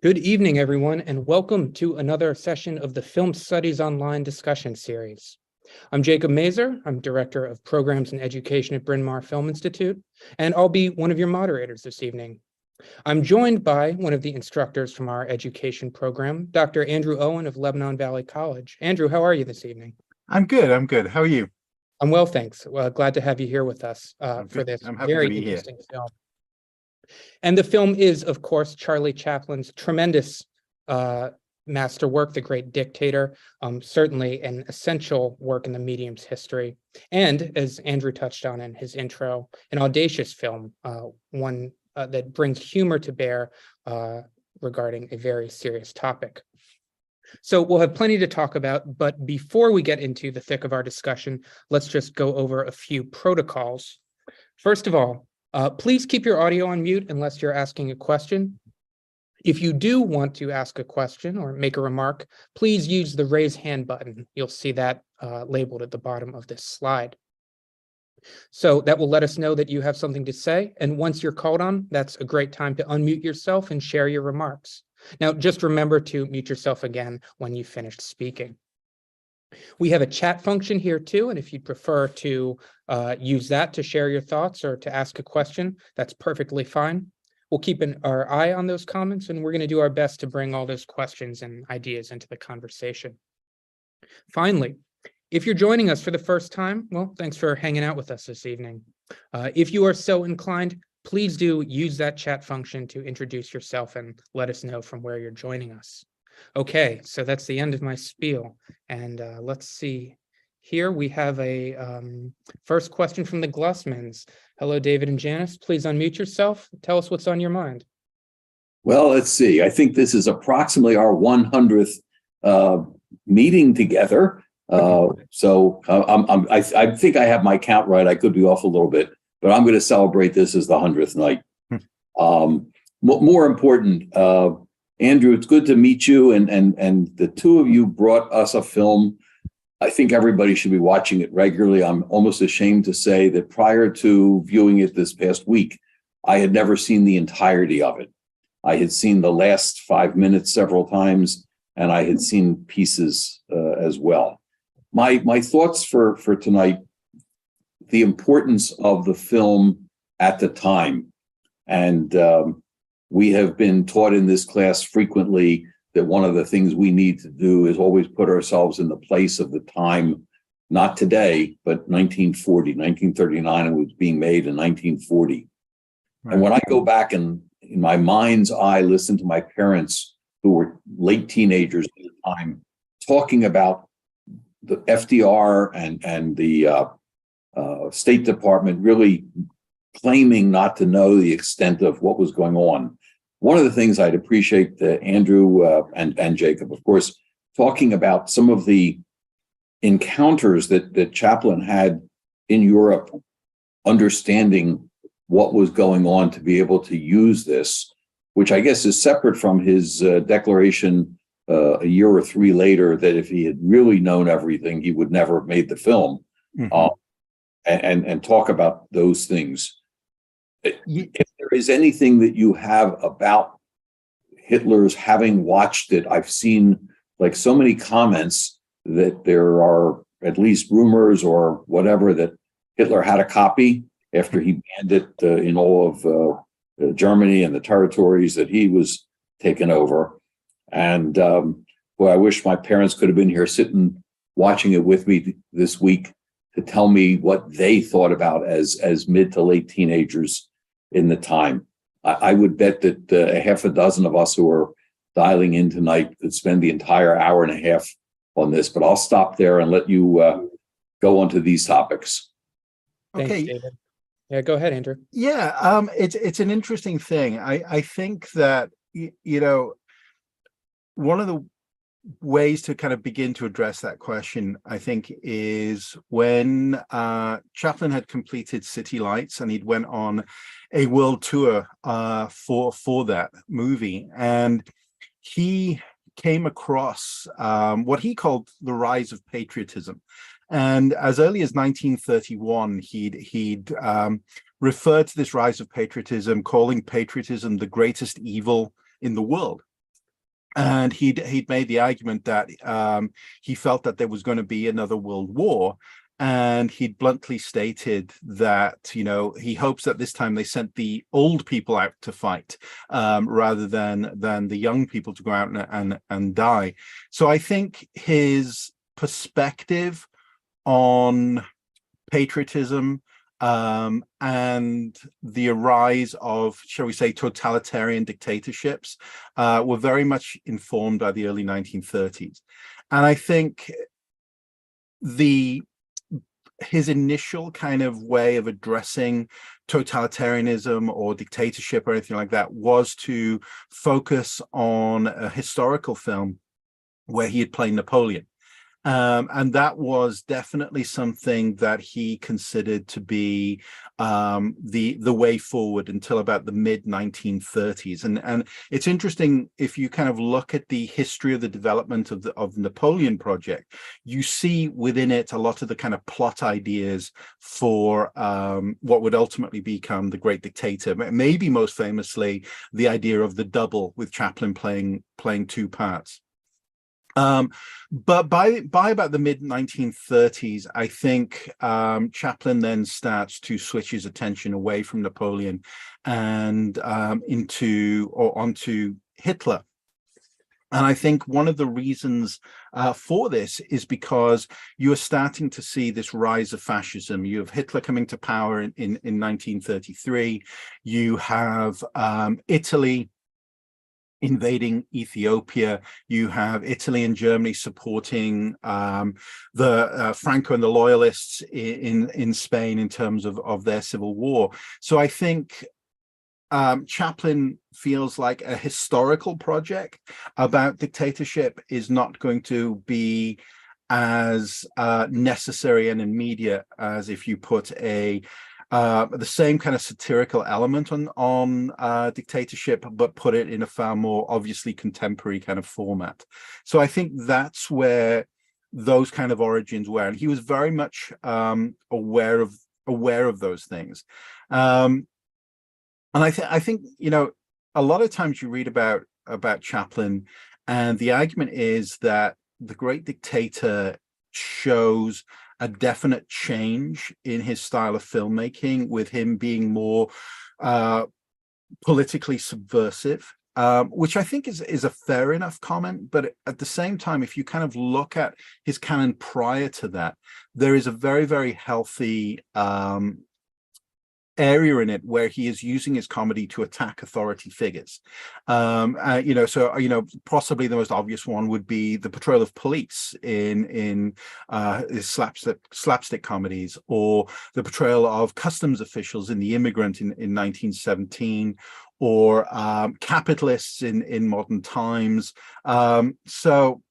Good evening, everyone, and welcome to another session of the Film Studies Online discussion series. I'm Jacob Mazer. I'm Director of Programs and Education at Bryn Mawr Film Institute, and I'll be one of your moderators this evening. I'm joined by one of the instructors from our education program, Dr. Andrew Owen of Lebanon Valley College. Andrew, how are you this evening? I'm good. How are you? I'm well, thanks. Well, glad to have you here with us for this very interesting film. And the film is, of course, Charlie Chaplin's tremendous masterwork, The Great Dictator, certainly an essential work in the medium's history. And as Andrew touched on in his intro, an audacious film, one that brings humor to bear regarding a very serious topic. So we'll have plenty to talk about, but before we get into the thick of our discussion, let's just go over a few protocols. First of all, please keep your audio on mute unless you're asking a question. If you do want to ask a question or make a remark, please use the raise hand button. You'll see that labeled at the bottom of this slide. So that will let us know that you have something to say. And once you're called on, that's a great time to unmute yourself and share your remarks. Now, just remember to mute yourself again when you've finished speaking. We have a chat function here too, and if you'd prefer to use that to share your thoughts or to ask a question, that's perfectly fine. We'll keep our eye on those comments, and we're going to do our best to bring all those questions and ideas into the conversation. Finally, if you're joining us for the first time, well, thanks for hanging out with us this evening. If you are so inclined, please do use that chat function to introduce yourself and let us know from where you're joining us. Okay, so that's the end of my spiel. And let's see. Here we have a first question from the Glussmans. Hello, David and Janice. Please unmute yourself. Tell us what's on your mind. Well, let's see. I think this is approximately our 100th meeting together. I think I have my count right. I could be off a little bit, but I'm going to celebrate this as the 100th night. More important, Andrew, it's good to meet you, and the two of you brought us a film. I think everybody should be watching it regularly. I'm almost ashamed to say that prior to viewing it this past week, I had never seen the entirety of it. I had seen the last 5 minutes several times, and I had seen pieces as well. My thoughts for tonight, the importance of the film at the time. And we have been taught in this class frequently that one of the things we need to do is always put ourselves in the place of the time, not today, but 1940, 1939, and it was being made in 1940. Right. And when I go back and in my mind's eye, listen to my parents who were late teenagers at the time, talking about the FDR and the State Department really claiming not to know the extent of what was going on. One of the things I'd appreciate Andrew and Jacob, of course, talking about some of the encounters that Chaplin had in Europe, understanding what was going on to be able to use this, which I guess is separate from his declaration a year or three later that if he had really known everything, he would never have made the film. Mm-hmm. And talk about those things. If there is anything that you have about Hitler's having watched it, I've seen like so many comments that there are at least rumors or whatever that Hitler had a copy after he banned it in all of Germany and the territories that he was taken over. And boy, I wish my parents could have been here sitting watching it with me this week to tell me what they thought about as mid to late teenagers in the time. I would bet that a half a dozen of us who are dialing in tonight could spend the entire hour and a half on this, but I'll stop there and let you go on to these topics. Thanks, okay, David. Yeah, go ahead, Andrew. Yeah, it's an interesting thing. I think that, one of the ways to kind of begin to address that question, I think, is when Chaplin had completed City Lights and he'd went on a world tour for that movie, and he came across what he called the rise of patriotism. And as early as 1931, he'd referred to this rise of patriotism, calling patriotism the greatest evil in the world. And he'd made the argument that he felt that there was going to be another world war. And he'd bluntly stated that, you know, he hopes that this time they sent the old people out to fight rather than the young people to go out and die. So I think his perspective on patriotism and the rise of, shall we say, totalitarian dictatorships were very much informed by the early 1930s. And I think his initial kind of way of addressing totalitarianism or dictatorship or anything like that was to focus on a historical film where he had played Napoleon. And that was definitely something that he considered to be the way forward until about the mid-1930s. And it's interesting, if you kind of look at the history of the development of the Napoleon project, you see within it a lot of the kind of plot ideas for what would ultimately become the Great Dictator. Maybe most famously, the idea of the double, with Chaplin playing two parts. But by about the mid-1930s, I think Chaplin then starts to switch his attention away from Napoleon and onto Hitler. And I think one of the reasons for this is because you are starting to see this rise of fascism. You have Hitler coming to power in 1933. You have Italy invading Ethiopia. You have Italy and Germany supporting the Franco and the loyalists in Spain in terms of their civil war. So I think Chaplin feels like a historical project about dictatorship is not going to be as necessary and immediate as if you put the same kind of satirical element on dictatorship, but put it in a far more obviously contemporary kind of format. So I think that's where those kind of origins were, and he was very much aware of those things. And I think, you know, a lot of times you read about Chaplin, and the argument is that The Great Dictator shows a definite change in his style of filmmaking, with him being more politically subversive, which I think is a fair enough comment. But at the same time, if you kind of look at his canon prior to that, there is a very, very healthy area in it where he is using his comedy to attack authority figures. You know, so, you know, possibly the most obvious one would be the portrayal of police in his slapstick comedies, or the portrayal of customs officials in The Immigrant in 1917, or capitalists in Modern Times. So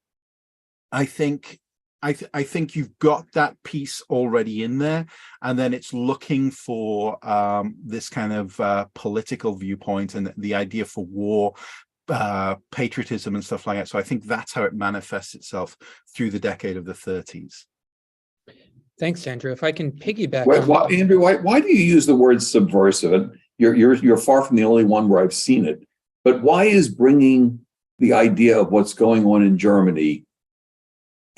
I think you've got that piece already in there, and then it's looking for this kind of political viewpoint and the idea for war, patriotism and stuff like that. So I think that's how it manifests itself through the decade of the 30s. Thanks, Andrew. If I can piggyback on Andrew, why do you use the word subversive? And you're far from the only one where I've seen it. But why is bringing the idea of what's going on in Germany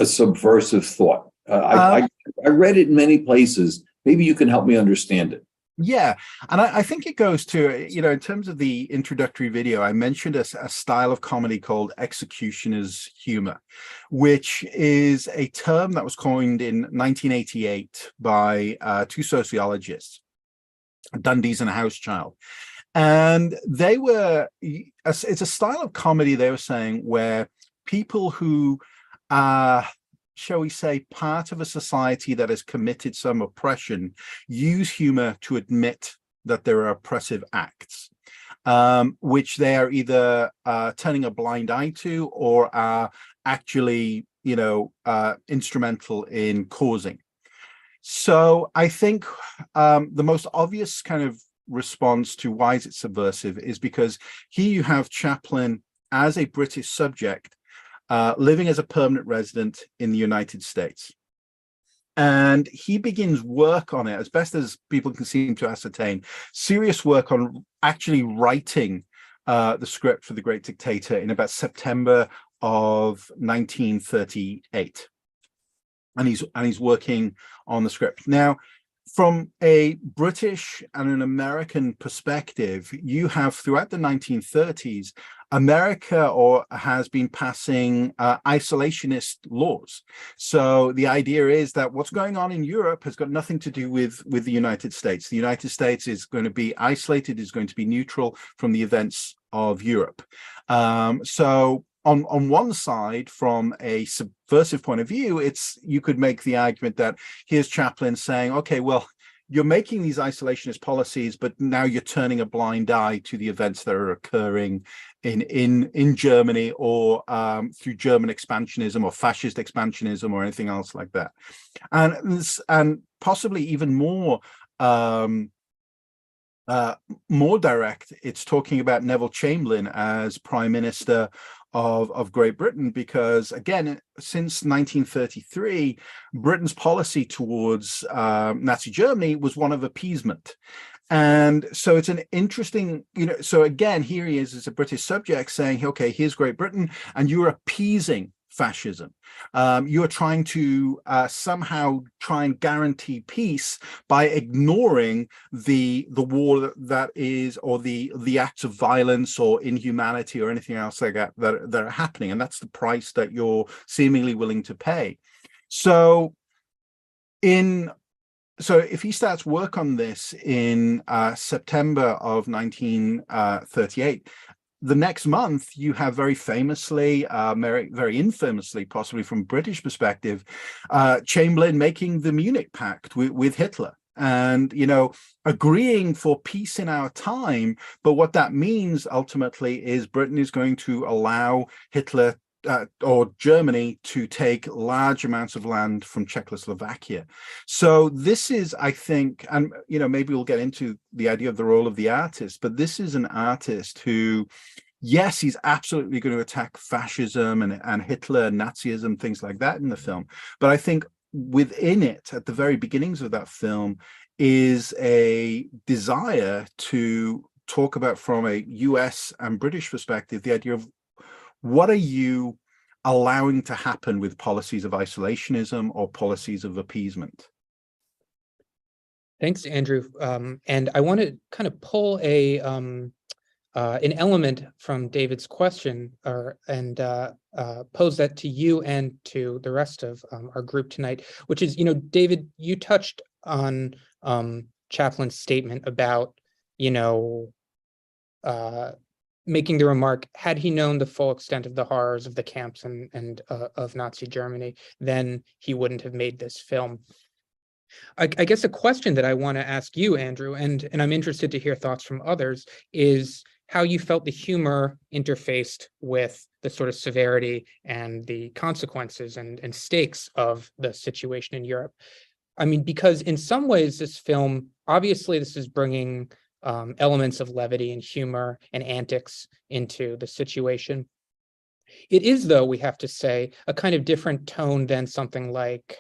a subversive thought? I read it in many places. Maybe you can help me understand it. Yeah, and I think it goes to, you know, in terms of the introductory video, I mentioned a style of comedy called executioner's humor, which is a term that was coined in 1988 by two sociologists, Dundies and Housechild. And it's a style of comedy, they were saying, where people who shall we say, part of a society that has committed some oppression use humor to admit that there are oppressive acts, which they are either turning a blind eye to, or are actually, you know, instrumental in causing. So I think the most obvious kind of response to why is it subversive is because here you have Chaplin as a British subject living as a permanent resident in the United States. And he begins work on it, as best as people can seem to ascertain, serious work on actually writing the script for The Great Dictator in about September of 1938. And he's working on the script. Now, from a British and an American perspective, you have throughout the 1930s, America has been passing isolationist laws. So the idea is that what's going on in Europe has got nothing to do with the United States. The United States is going to be isolated, is going to be neutral from the events of Europe. So on one side, from a subversive point of view, you could make the argument that here's Chaplin saying, okay, well, you're making these isolationist policies, but now you're turning a blind eye to the events that are occurring in Germany, or through German expansionism or fascist expansionism or anything else like that. And possibly even more direct, it's talking about Neville Chamberlain as Prime Minister of Great Britain, because again, since 1933, Britain's policy towards Nazi Germany was one of appeasement. And so it's an interesting, so again, here he is as a British subject saying, okay, here's Great Britain, and you're appeasing fascism. You're trying to somehow try and guarantee peace by ignoring the war that is, or the acts of violence or inhumanity or anything else like that that are happening, and that's the price that you're seemingly willing to pay. So if he starts work on this in September of 1938, the next month, you have very famously, very infamously, possibly from British perspective, Chamberlain making the Munich Pact with Hitler, and agreeing for peace in our time. But what that means ultimately is Britain is going to allow Hitler or Germany to take large amounts of land from Czechoslovakia. So this is, I think, and maybe we'll get into the idea of the role of the artist, but this is an artist who, yes, he's absolutely going to attack fascism and Hitler and Nazism, things like that in the film. But I think within it, at the very beginnings of that film, is a desire to talk about, from a US and British perspective, the idea of what are you allowing to happen with policies of isolationism or policies of appeasement? Thanks, Andrew. And I want to kind of pull an element from David's question, and pose that to you and to the rest of our group tonight, which is, David, you touched on Chaplin's statement about, making the remark, had he known the full extent of the horrors of the camps and of Nazi Germany, then he wouldn't have made this film. I guess a question that I want to ask you, Andrew, and I'm interested to hear thoughts from others, is how you felt the humor interfaced with the sort of severity and the consequences and stakes of the situation in Europe. I mean, because in some ways, this film, obviously, this is bringing elements of levity and humor and antics into the situation. It is, though, we have to say, a kind of different tone than something like,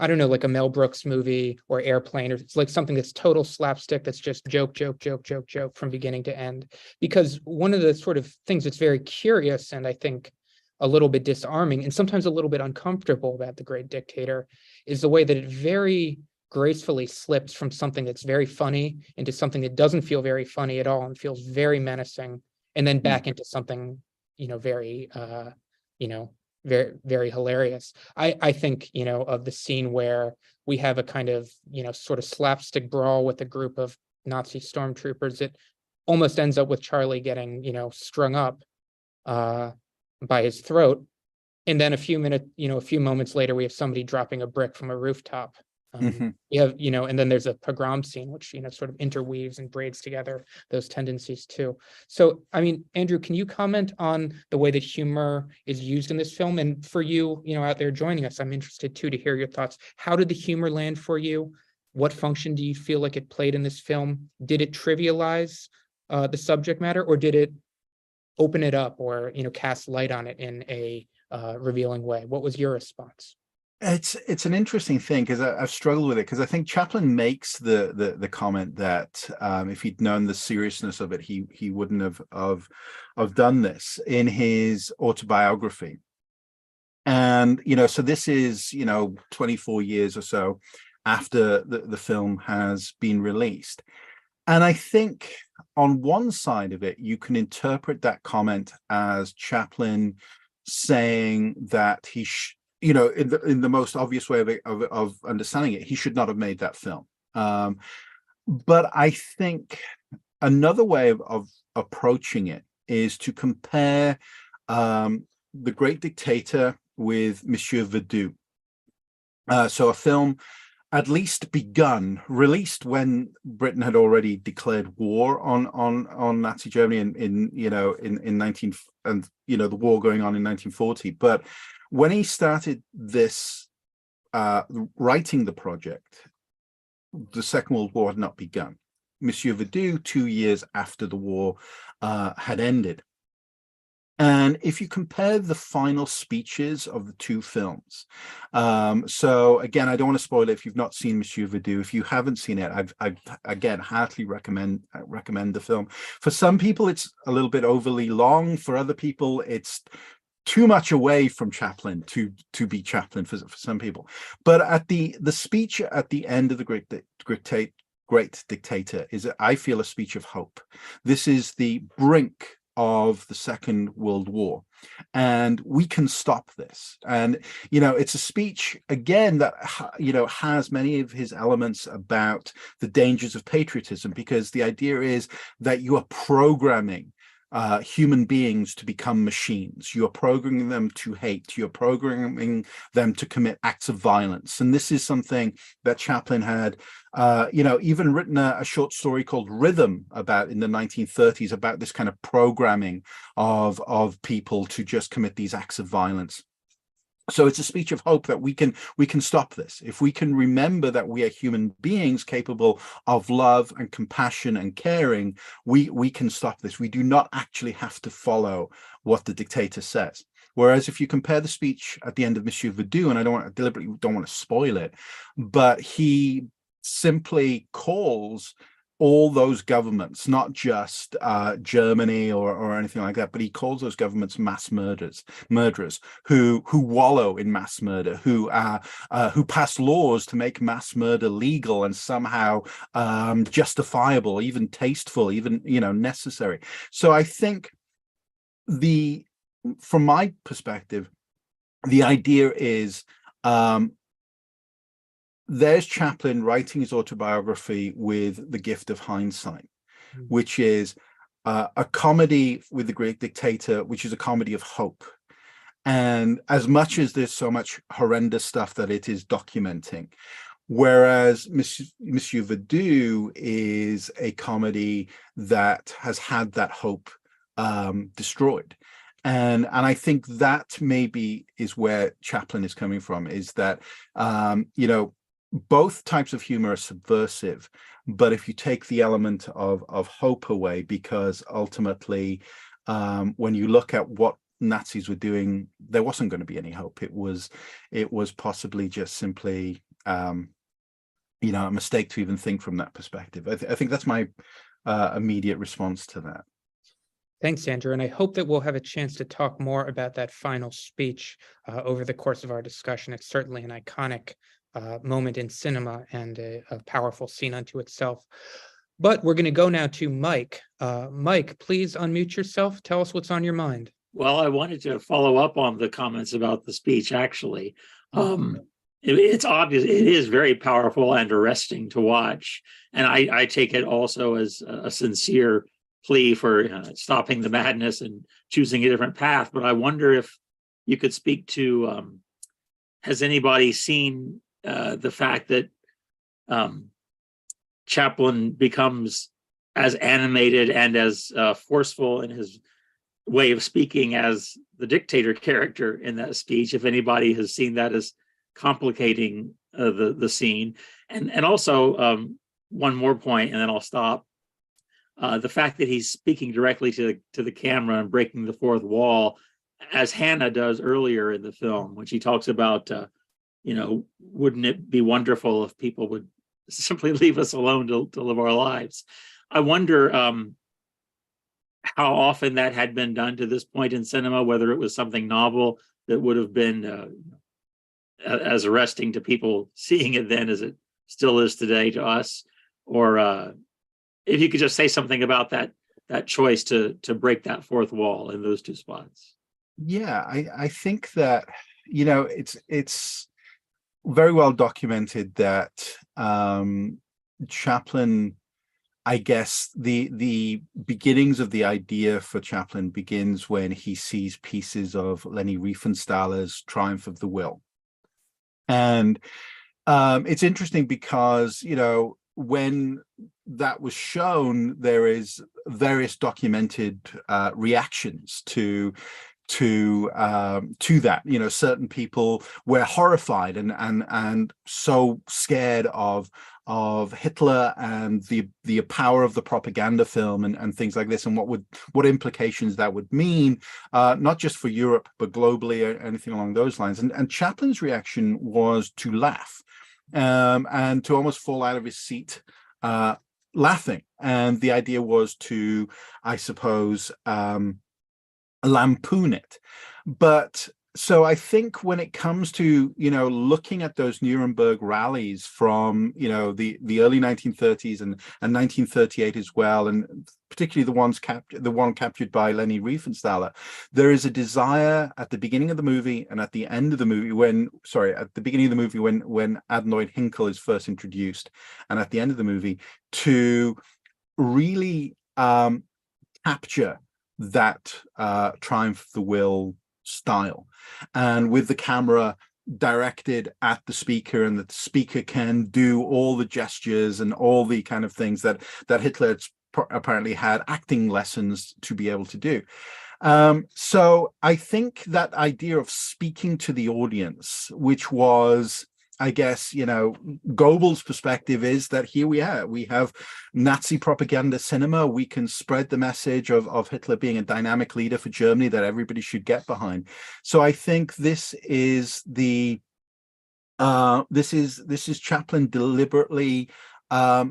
I don't know, like a Mel Brooks movie or Airplane, or it's like something that's total slapstick, that's just joke from beginning to end. Because one of the sort of things that's very curious, and I think a little bit disarming and sometimes a little bit uncomfortable about The Great Dictator, is the way that it very gracefully slips from something that's very funny into something that doesn't feel very funny at all and feels very menacing, and then back into something, very, very, very hilarious. I think, of the scene where we have a kind of, sort of slapstick brawl with a group of Nazi stormtroopers. It almost ends up with Charlie getting, strung up by his throat. And then a few moments later, we have somebody dropping a brick from a rooftop. You have, and then there's a pogrom scene, which, sort of interweaves and braids together those tendencies too. So, I mean, Andrew, can you comment on the way that humor is used in this film? And for you, out there joining us, I'm interested too to hear your thoughts. How did the humor land for you? What function do you feel like it played in this film? Did it trivialize the subject matter, or did it open it up or, cast light on it in a revealing way? What was your response? It's an interesting thing because I've struggled with it because I think Chaplin makes the comment that if he'd known the seriousness of it, he wouldn't have done this in his autobiography. And so this is 24 years or so after the film has been released. And I think on one side of it, you can interpret that comment as Chaplin saying that in the most obvious way of understanding it, he should not have made that film. But I think another way of approaching it is to compare The Great Dictator with Monsieur Verdoux. So a film at least released when Britain had already declared war on Nazi Germany in 19 and the war going on in 1940. But when he started this writing the project, the Second World War had not begun. Monsieur Verdoux, 2 years after the war had ended. And if you compare the final speeches of the two films, so again, I don't want to spoil it if you've not seen Monsieur Verdoux. If you haven't seen it, I again heartily recommend the film. For some people, it's a little bit overly long. For other people, it's too much away from Chaplin to be Chaplin for some people. But at the speech at the end of The Great Dictator is, I feel, a speech of hope. This is the brink of the Second World War, and we can stop this. And it's a speech again that has many of his elements about the dangers of patriotism, because the idea is that you are programming human beings to become machines. You're programming them to hate. You're programming them to commit acts of violence. And this is something that Chaplin had, even written a short story called Rhythm about in the 1930s, about this kind of programming of people to just commit these acts of violence. So it's a speech of hope that we can stop this. If we can remember that we are human beings capable of love and compassion and caring, we can stop this. We do not actually have to follow what the dictator says. Whereas if you compare the speech at the end of Monsieur Verdoux, and I deliberately don't want to spoil it, but he simply calls all those governments, not just Germany or anything like that, but he calls those governments mass murderers who wallow in mass murder, who pass laws to make mass murder legal and somehow justifiable, even tasteful, even necessary. So I think from my perspective, the idea is there's Chaplin writing his autobiography with the gift of hindsight, which is a comedy with The Great Dictator, which is a comedy of hope. And as much as there's so much horrendous stuff that it is documenting, whereas Monsieur Verdoux is a comedy that has had that hope destroyed. And I think that maybe is where Chaplin is coming from, is that, both types of humor are subversive, but if you take the element of hope away, because ultimately, when you look at what Nazis were doing, there wasn't going to be any hope. It was possibly just simply, a mistake to even think from that perspective. I think that's my immediate response to that. Thanks, Andrew. And I hope that we'll have a chance to talk more about that final speech over the course of our discussion. It's certainly an iconic moment in cinema and a powerful scene unto itself. But we're going to go now to Mike. Mike, please unmute yourself. Tell us what's on your mind. Well, I wanted to follow up on the comments about the speech, actually. It's obvious, it is very powerful and arresting to watch. And I take it also as a sincere plea for stopping the madness and choosing a different path. But I wonder if you could speak to, has anybody seen the fact that Chaplin becomes as animated and as forceful in his way of speaking as the dictator character in that speech, if anybody has seen that as complicating the scene. And also one more point, and then I'll stop. The fact that he's speaking directly to the camera and breaking the fourth wall, as Hannah does earlier in the film, when she talks about wouldn't it be wonderful if people would simply leave us alone to live our lives? I wonder how often that had been done to this point in cinema, whether it was something novel that would have been as arresting to people seeing it then as it still is today to us, or if you could just say something about that choice to break that fourth wall in those two spots. Yeah, I think that it's very well documented that Chaplin, I guess the beginnings of the idea for Chaplin begins when he sees pieces of Leni Riefenstahler's Triumph of the Will. And it's interesting because, when that was shown, there is various documented reactions to that. Certain people were horrified and so scared of Hitler and the power of the propaganda film and things like this, and what implications that would mean, not just for Europe but globally or anything along those lines. And Chaplin's reaction was to laugh and to almost fall out of his seat laughing. And the idea was to, I suppose, lampoon it. But so I think when it comes to looking at those Nuremberg rallies from the early 1930s and 1938 as well, and particularly the one captured by Leni Riefenstahler, there is a desire at the beginning of the movie and at the end of the movie when Adenoid Hinkel is first introduced, and at the end of the movie, to really capture that Triumph of the Will style, and with the camera directed at the speaker, and that the speaker can do all the gestures and all the kind of things that Hitler apparently had acting lessons to be able to do. So I think that idea of speaking to the audience, which was, I guess, Goebbels' perspective, is that here we have Nazi propaganda cinema. We can spread the message of Hitler being a dynamic leader for Germany that everybody should get behind. So I think this is Chaplin deliberately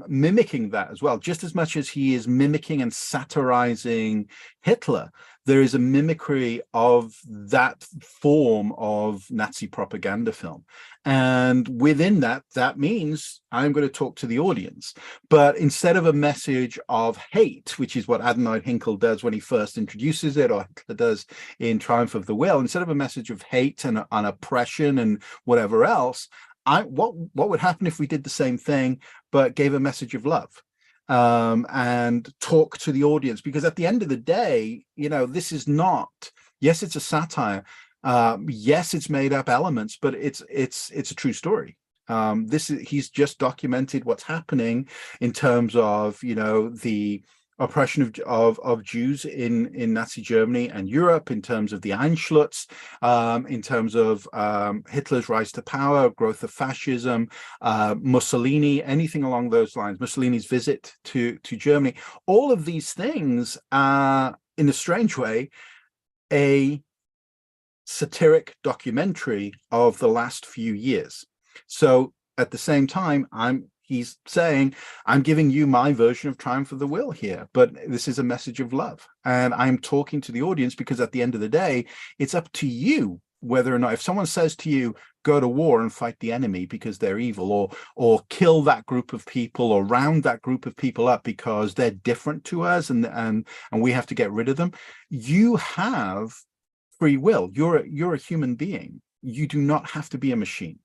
mimicking that as well. Just as much as he is mimicking and satirizing Hitler, there is a mimicry of that form of Nazi propaganda film. And within that means I'm going to talk to the audience. But instead of a message of hate, which is what Adenoid Hinkel does when he first introduces it, or Hitler does in Triumph of the Will, instead of a message of hate and oppression and whatever else, what would happen if we did the same thing but gave a message of love and talk to the audience? Because at the end of the day, this is not, yes, it's a satire, yes, it's made up elements, but it's a true story. He's just documented what's happening in terms of the oppression of Jews in Nazi Germany and Europe, in terms of the Anschluss, in terms of Hitler's rise to power, growth of fascism, Mussolini, anything along those lines, Mussolini's visit to Germany. All of these things are, in a strange way, a satiric documentary of the last few years. So at the same time, he's saying, I'm giving you my version of Triumph of the Will here, but this is a message of love. And I'm talking to the audience because at the end of the day, it's up to you whether or not, if someone says to you, go to war and fight the enemy because they're evil, or kill that group of people, or round that group of people up because they're different to us and we have to get rid of them, you have free will. You're a human being. You do not have to be a machine.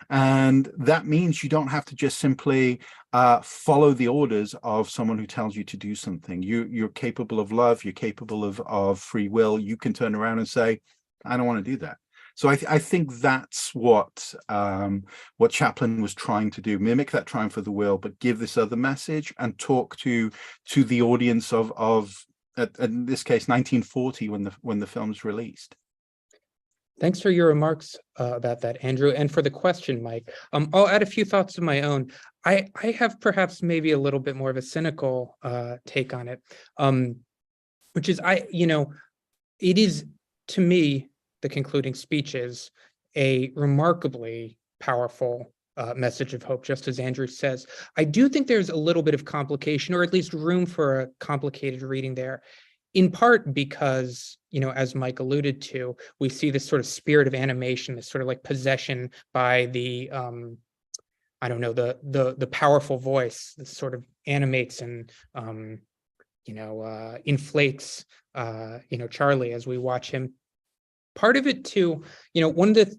And that means you don't have to just simply follow the orders of someone who tells you to do something. You're capable of love. You're capable of free will. You can turn around and say, I don't want to do that. So I think that's what Chaplin was trying to do: mimic that Triumph of the Will, but give this other message and talk to the audience of in this case 1940 when the film's released. Thanks for your remarks about that, Andrew, and for the question, Mike. I'll add a few thoughts of my own. I have perhaps maybe a little bit more of a cynical take on it, which is it is, to me, the concluding speech is a remarkably powerful message of hope, just as Andrew says. I do think there's a little bit of complication, or at least room for a complicated reading there, in part because, as Mike alluded to, we see this sort of spirit of animation, this sort of like possession by the, I don't know, the powerful voice that sort of animates and, inflates, Charlie as we watch him. Part of it too, one of the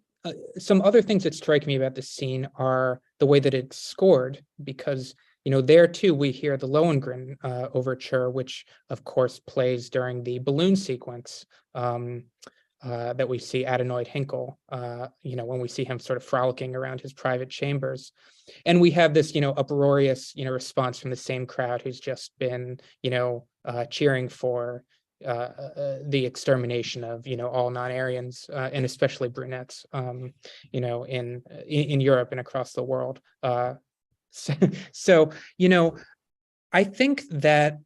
some other things that strike me about this scene are the way that it's scored, because there too we hear the Lohengrin overture, which of course plays during the balloon sequence that we see Adenoid Hinkle, when we see him sort of frolicking around his private chambers. And we have this, uproarious, response from the same crowd who's just been, cheering for the extermination of, all non-Aryans, and especially brunettes, in Europe and across the world. So, I think that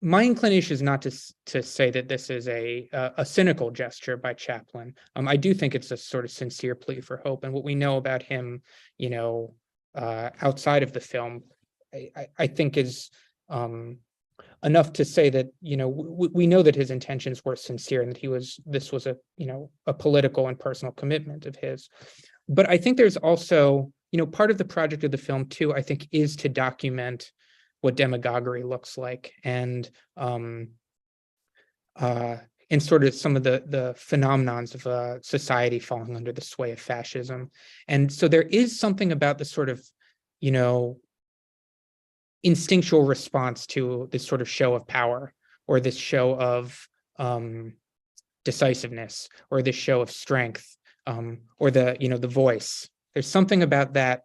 my inclination is not to say that this is a cynical gesture by Chaplin. I do think it's a sort of sincere plea for hope, and what we know about him, outside of the film, I think is enough to say that we know that his intentions were sincere and that this was a political and personal commitment of his. But I think there's also part of the project of the film too, I think, is to document what demagoguery looks like, and sort of some of the phenomenons of society falling under the sway of fascism. And so there is something about the sort of instinctual response to this sort of show of power, or this show of decisiveness, or this show of strength, or the voice. There's something about that,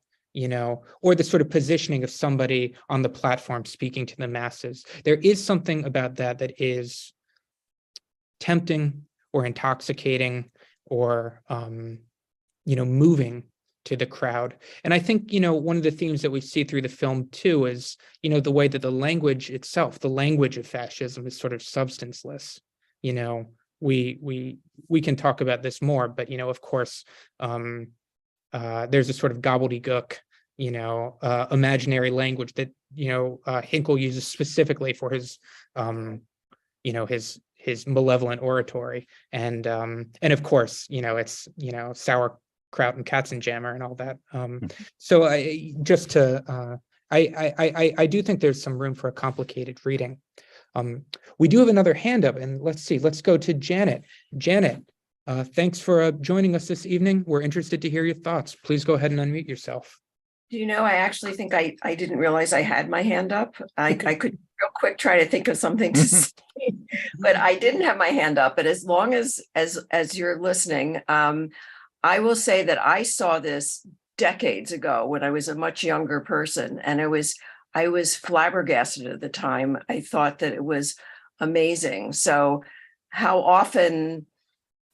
or the sort of positioning of somebody on the platform speaking to the masses. There is something about that is tempting or intoxicating or, moving to the crowd. And I think, one of the themes that we see through the film too is, the way that the language itself, the language of fascism, is sort of substanceless. We can talk about this more, but, of course, there's a sort of gobbledygook, imaginary language that, Hinkle uses specifically for his, his malevolent oratory. And of course, it's, sauerkraut and katzenjammer and all that. So I do think there's some room for a complicated reading. We do have another hand up, and let's go to Janet. Janet, thanks for joining us this evening. We're interested to hear your thoughts. Please go ahead and unmute yourself. I actually think I didn't realize I had my hand up. I could real quick try to think of something to say, but I didn't have my hand up. But as long as you're listening, I will say that I saw this decades ago when I was a much younger person, and I was flabbergasted at the time. I thought that it was amazing. So how often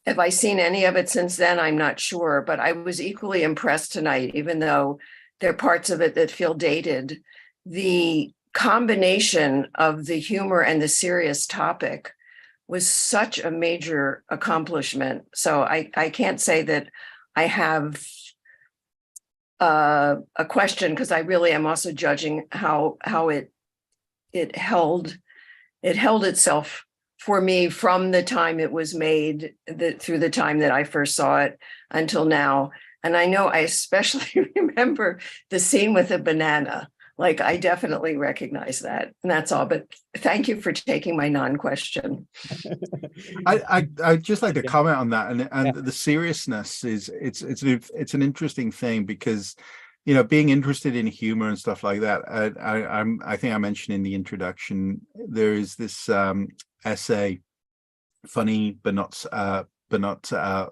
have I seen any of it since then? I'm not sure, but I was equally impressed tonight, even though there are parts of it that feel dated. The combination of the humor and the serious topic was such a major accomplishment. So I can't say that I have a question, because I really am also judging how it held itself for me from the time it was made, through the time that I first saw it until now. And I know I especially remember the scene with the banana. Like, I definitely recognize that, and that's all. But thank you for taking my non-question. I'd just like to comment on that, and the seriousness is it's an interesting thing, because being interested in humor and stuff like that. I think I mentioned in the introduction, there is this essay, Funny but Not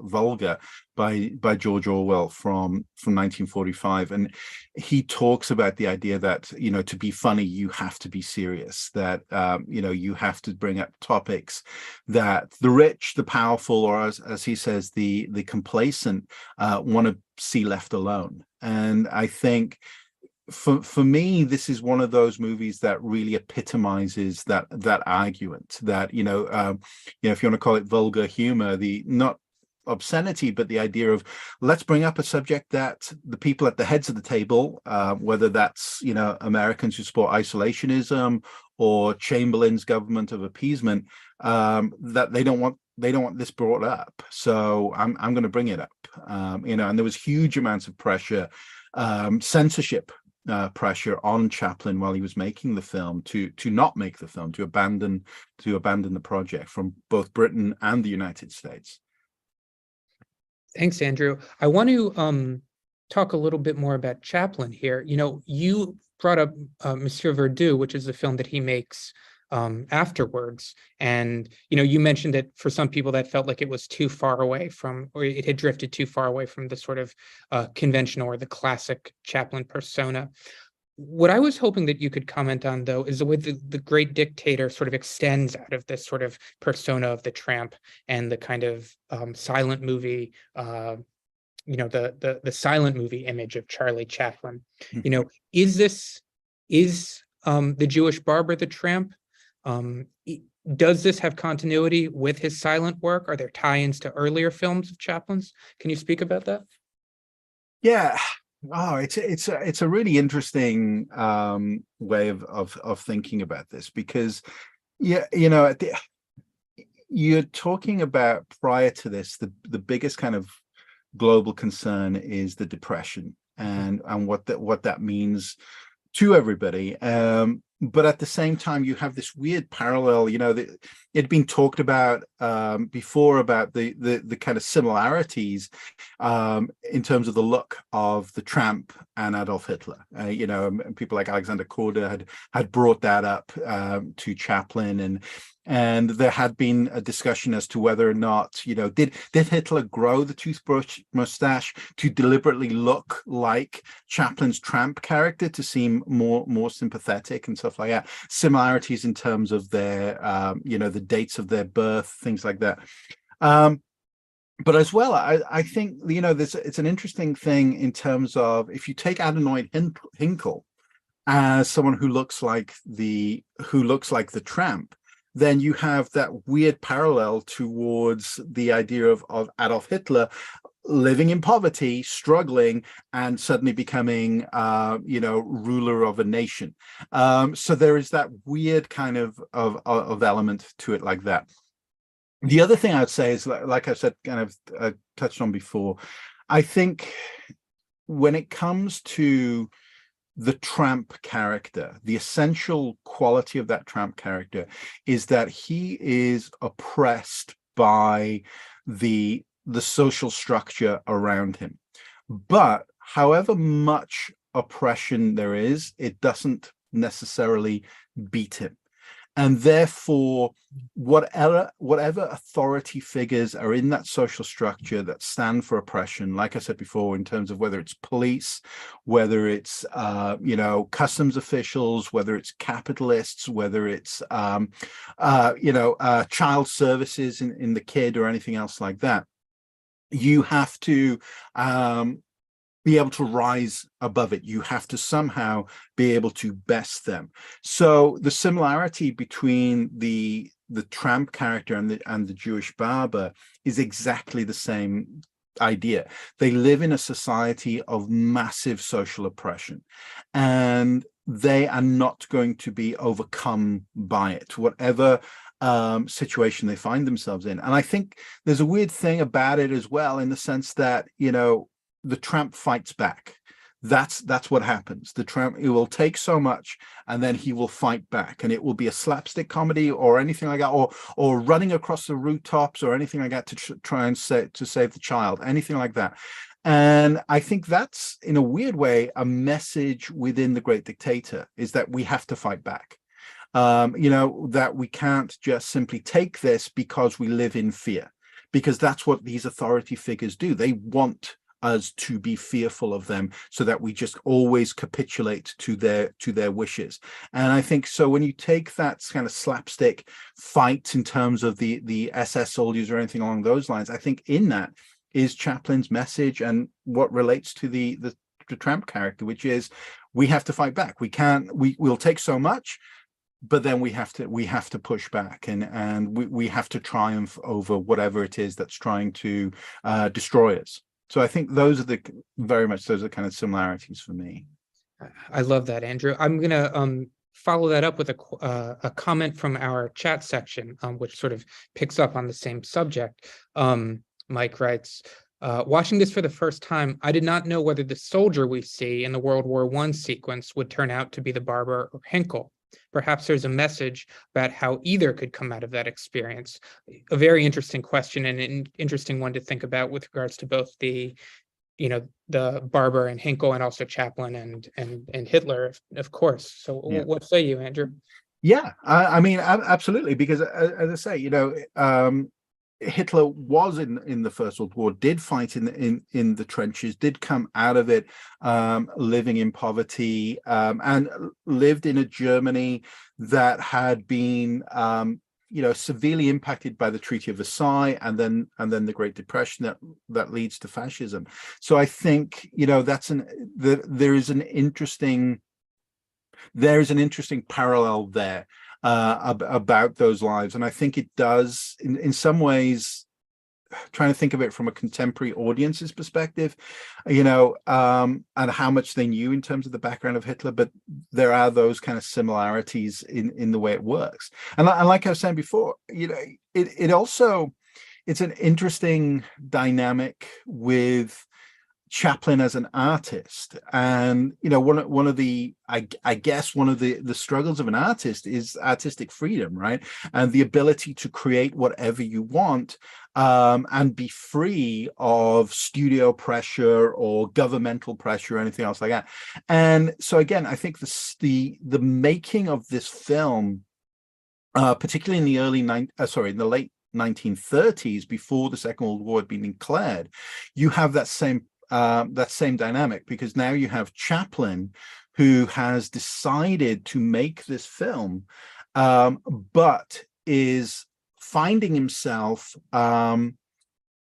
Vulgar, by George Orwell from 1945, and he talks about the idea that to be funny you have to be serious, that you have to bring up topics that the rich, the powerful, or as he says, the complacent want to see left alone. And I think for me, this is one of those movies that really epitomizes that argument, that if you want to call it vulgar humor, obscenity, but the idea of let's bring up a subject that the people at the heads of the table, whether that's, you know, Americans who support isolationism or Chamberlain's government of appeasement, that they don't want this brought up. So I'm going to bring it up. You know, and there was huge amounts of pressure, censorship pressure on Chaplin while he was making the film to not make the film, to abandon the project from both Britain and the United States. Thanks, Andrew. I want to talk a little bit more about Chaplin here. You know, you brought up Monsieur Verdoux, which is the film that he makes afterwards. And, you know, you mentioned that for some people that felt like it was too far away from, or it had drifted too far away from the sort of conventional or the classic Chaplin persona. What I was hoping that you could comment on, though, is the way the Great Dictator sort of extends out of this sort of persona of the tramp and the kind of silent movie, you know, the silent movie image of Charlie Chaplin. You know, is the Jewish Barber the tramp? Does this have continuity with his silent work? Are there tie-ins to earlier films of Chaplin's? Can you speak about that? Yeah. Oh, it's a really interesting way of thinking about this, because yeah, you know, you're talking about, prior to this, the biggest kind of global concern is the Depression and what that means to everybody. But at the same time, you have this weird parallel. You know, it had been talked about before about the kind of similarities in terms of the look of the tramp and Adolf Hitler. You know, and people like Alexander Korda had brought that up to Chaplin, and there had been a discussion as to whether or not, you know, did Hitler grow the toothbrush mustache to deliberately look like Chaplin's tramp character to seem more sympathetic and stuff like that. Similarities in terms of their, you know, the dates of their birth, things like that. But as well, I think, you know, it's an interesting thing in terms of, if you take Adenoid Hinkle as someone who looks like the tramp, then you have that weird parallel towards the idea of Adolf Hitler living in poverty, struggling, and suddenly becoming, you know, ruler of a nation. So there is that weird kind of element to it like that. The other thing I would say is, like I said, kind of touched on before, I think when it comes to the tramp character, the essential quality of that tramp character is that he is oppressed by the social structure around him. But however much oppression there is, it doesn't necessarily beat him. And therefore, whatever authority figures are in that social structure that stand for oppression, like I said before, in terms of whether it's police, whether it's you know, customs officials, whether it's capitalists, whether it's you know, child services in the kid or anything else like that, you have to be able to rise above it. You have to somehow be able to best them. So the similarity between the tramp character and the Jewish barber is exactly the same idea. They live in a society of massive social oppression, and they are not going to be overcome by it, whatever situation they find themselves in. And I think there's a weird thing about it as well, in the sense that, you know, the tramp fights back. That's what happens. The tramp, it will take so much, and then he will fight back, and it will be a slapstick comedy or anything like that, or running across the rooftops or anything like that to try and save the child, anything like that. And I think that's, in a weird way, a message within The Great Dictator, is that we have to fight back. You know, that we can't just simply take this because we live in fear, because that's what these authority figures do. They want us to be fearful of them, so that we just always capitulate to their wishes. And I think so when you take that kind of slapstick fight in terms of the SS soldiers or anything along those lines, I think in that is Chaplin's message and what relates to the tramp character, which is we have to fight back. We'll take so much, but then we have to push back, and we have to triumph over whatever it is that's trying to destroy us. So I think those are very much those are kind of similarities for me. I love that, Andrew. I'm gonna follow that up with a comment from our chat section, which sort of picks up on the same subject. Mike writes, watching this for the first time, I did not know whether the soldier we see in the World War I sequence would turn out to be the barber or Hinkle. Perhaps there's a message about how either could come out of that experience. A very interesting question, and an interesting one to think about with regards to both the Barber and Hinkle, and also Chaplin and Hitler, of course. So Yeah. What say you, Andrew? Yeah, I mean, absolutely, because as I say, Hitler was in the First World War, did fight in the trenches, did come out of it living in poverty, and lived in a Germany that had been severely impacted by the Treaty of Versailles, and then the Great Depression that leads to fascism. So I think there is an interesting parallel there about those lives, and I think it does in some ways, trying to think of it from a contemporary audience's perspective, and how much they knew in terms of the background of Hitler, but there are those kind of similarities in the way it works. And like I was saying before, it also, it's an interesting dynamic with Chaplin as an artist. And one of the struggles of an artist is artistic freedom, right? And the ability to create whatever you want, and be free of studio pressure or governmental pressure or anything else like that. And so again, I think the making of this film, particularly in the late 1930s, before the Second World War had been declared, you have that same dynamic, because now you have Chaplin, who has decided to make this film, but is finding himself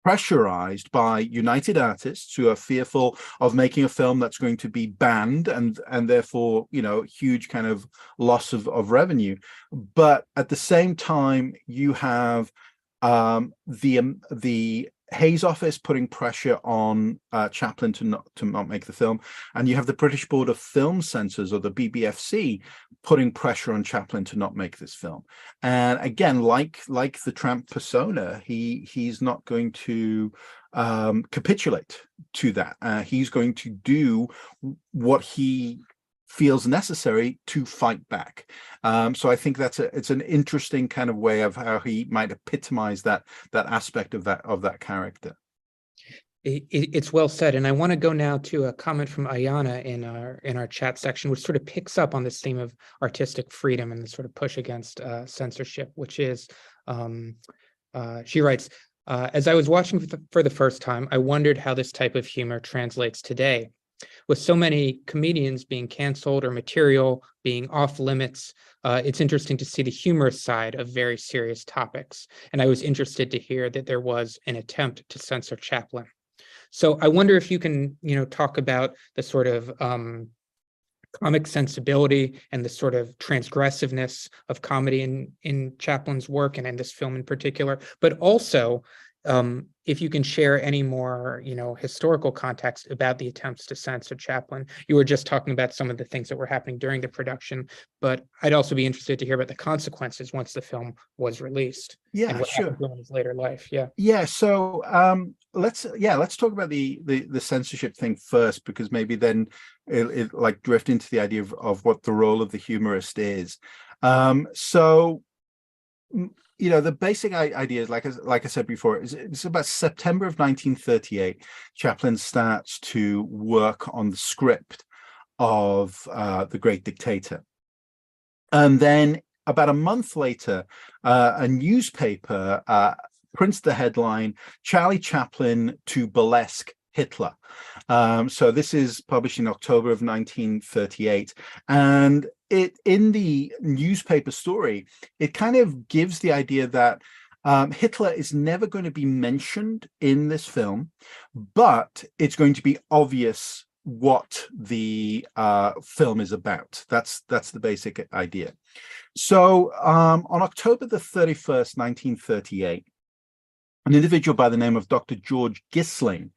pressurized by United Artists, who are fearful of making a film that's going to be banned and therefore huge kind of loss of revenue. But at the same time, you have the Hayes office putting pressure on Chaplin to not make the film, and you have the British Board of Film Censors, or the BBFC, putting pressure on Chaplin to not make this film. And again, like the Tramp persona, he's not going to capitulate to that. He's going to do what he feels necessary to fight back. So I think it's an interesting kind of way of how he might epitomize that aspect of that character. It's well said, and I want to go now to a comment from Ayana in our chat section, which sort of picks up on this theme of artistic freedom and the sort of push against censorship, which is, she writes, as I was watching for the first time, I wondered how this type of humor translates today. With so many comedians being canceled or material being off limits, it's interesting to see the humorous side of very serious topics. And I was interested to hear that there was an attempt to censor Chaplin. So I wonder if you can, talk about the sort of comic sensibility and the sort of transgressiveness of comedy in Chaplin's work, and in this film in particular, but also if you can share any more, historical context about the attempts to censor Chaplin. You were just talking about some of the things that were happening during the production, but I'd also be interested to hear about the consequences once the film was released. Yeah, and what sure. happened in his later life. Yeah. Yeah. So let's talk about the censorship thing first, because maybe then it like drift into the idea of what the role of the humorist is. So the basic idea is, like I said before, it's about September of 1938. Chaplin starts to work on the script of The Great Dictator, and then about a month later, a newspaper prints the headline, "Charlie Chaplin to burlesque Hitler." So this is published in October of 1938, and in the newspaper story, it kind of gives the idea that Hitler is never going to be mentioned in this film, but it's going to be obvious what the film is about. That's the basic idea. So on October the 31st, 1938, an individual by the name of Dr. George Gissling,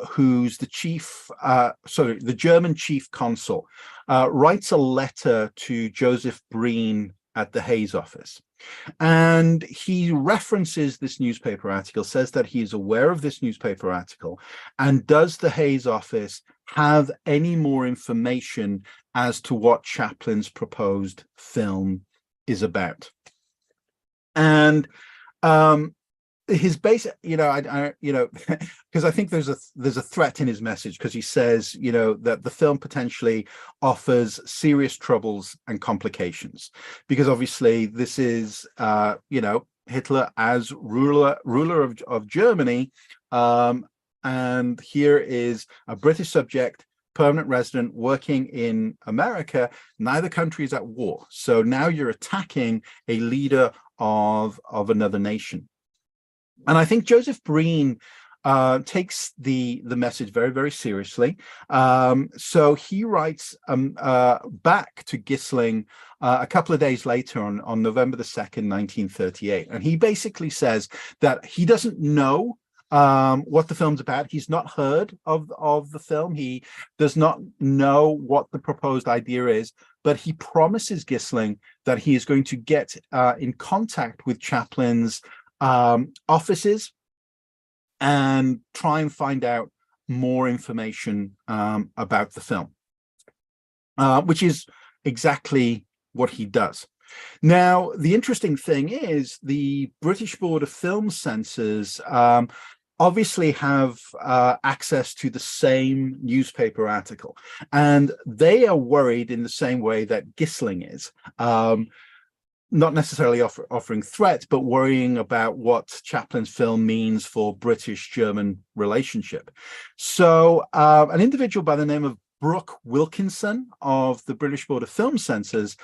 who's the German chief consul, writes a letter to Joseph Breen at the Hayes office. And he references this newspaper article, says that he is aware of this newspaper article, and does the Hayes office have any more information as to what Chaplin's proposed film is about? And his basic, because I think there's a threat in his message, because he says, that the film potentially offers serious troubles and complications, because obviously this is, Hitler as ruler of Germany, and here is a British subject, permanent resident, working in America. Neither country is at war, so now you're attacking a leader of another nation. And I think Joseph Breen takes the message very, very seriously. So he writes back to Gissling a couple of days later on November the 2nd, 1938. And he basically says that he doesn't know what the film's about. He's not heard of the film. He does not know what the proposed idea is, but he promises Gissling that he is going to get in contact with Chaplin's offices and try and find out more information about the film, which is exactly what he does. Now, the interesting thing is the British Board of Film Censors obviously have access to the same newspaper article, and they are worried in the same way that Gissling is. Not necessarily offering threats, but worrying about what Chaplin's film means for British-German relationship. So an individual by the name of Brooke Wilkinson of the British Board of Film Censors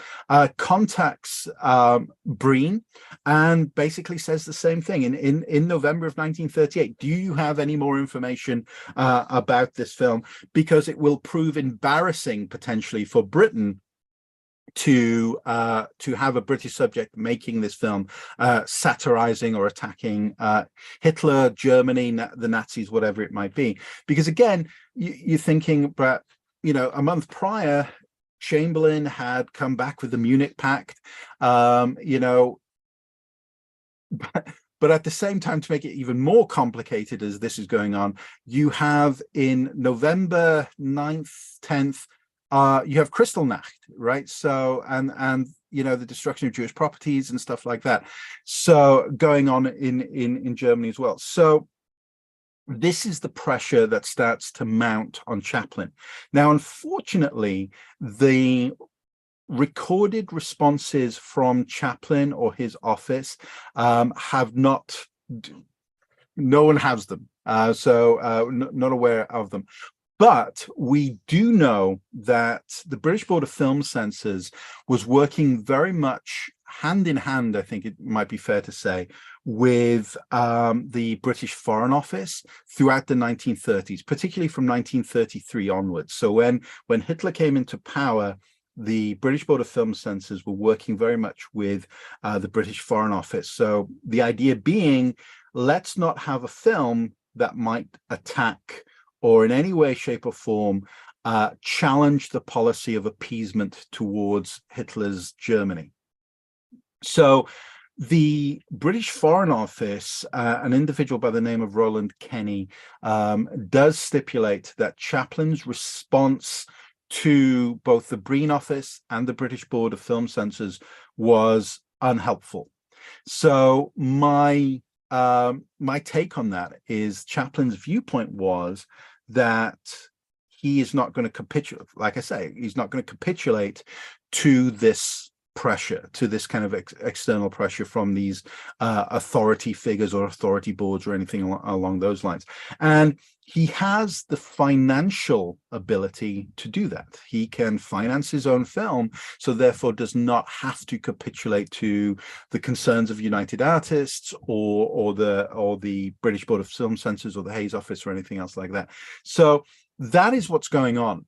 contacts Breen and basically says the same thing in November of 1938. Do you have any more information about this film? Because it will prove embarrassing potentially for Britain to have a British subject making this film, satirizing or attacking Hitler, Germany, the Nazis, whatever it might be. Because again, you're thinking, but a month prior, Chamberlain had come back with the Munich Pact, but at the same time, to make it even more complicated as this is going on, you have in November 9th, 10th, you have Kristallnacht, right? So, and the destruction of Jewish properties and stuff like that. So going on in Germany as well. So this is the pressure that starts to mount on Chaplin. Now, unfortunately, the recorded responses from Chaplin or his office have not, no one has them. Not aware of them. But we do know that the British Board of Film Censors was working very much hand in hand, I think it might be fair to say, with the British Foreign Office throughout the 1930s, particularly from 1933 onwards. So when Hitler came into power, the British Board of Film Censors were working very much with the British Foreign Office. So the idea being, let's not have a film that might attack or in any way, shape or form, challenge the policy of appeasement towards Hitler's Germany. So the British Foreign Office, an individual by the name of Roland Kenny, does stipulate that Chaplin's response to both the Breen Office and the British Board of Film Censors was unhelpful. So my take on that is Chaplin's viewpoint was that he is not going to capitulate, like I say, he's not going to capitulate to this pressure, to this kind of external pressure from these authority figures or authority boards or anything along those lines. And he has the financial ability to do that. He can finance his own film, so therefore does not have to capitulate to the concerns of United Artists or the British Board of Film Censors or the Hayes Office or anything else like that. So that is what's going on.